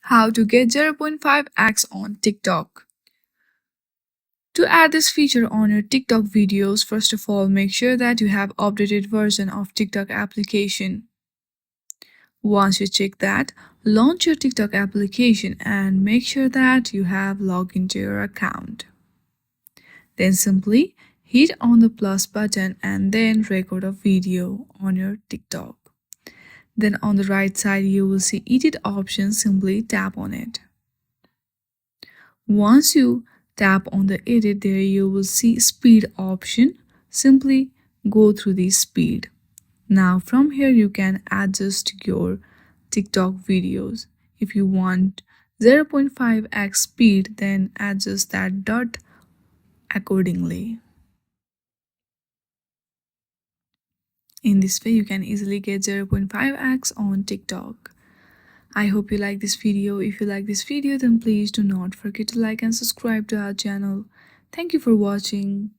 How to get 0.5x on TikTok. To add this feature on your TikTok videos, first of all, make sure that you have updated version of TikTok application. Once you check that, launch your TikTok application and make sure that you have logged into your account. Then simply hit on the plus button and then record a video on your TikTok. Then on the right side you will see edit option, simply tap on it. Once you tap on the edit, there you will see speed option. Simply go through the speed. Now from here you can adjust your TikTok videos. If you want 0.5x speed, then adjust that dot accordingly. In this way you can easily get 0.5x on TikTok. I hope you like this video. If you like this video, then please do not forget to like and subscribe to our channel. Thank you for watching.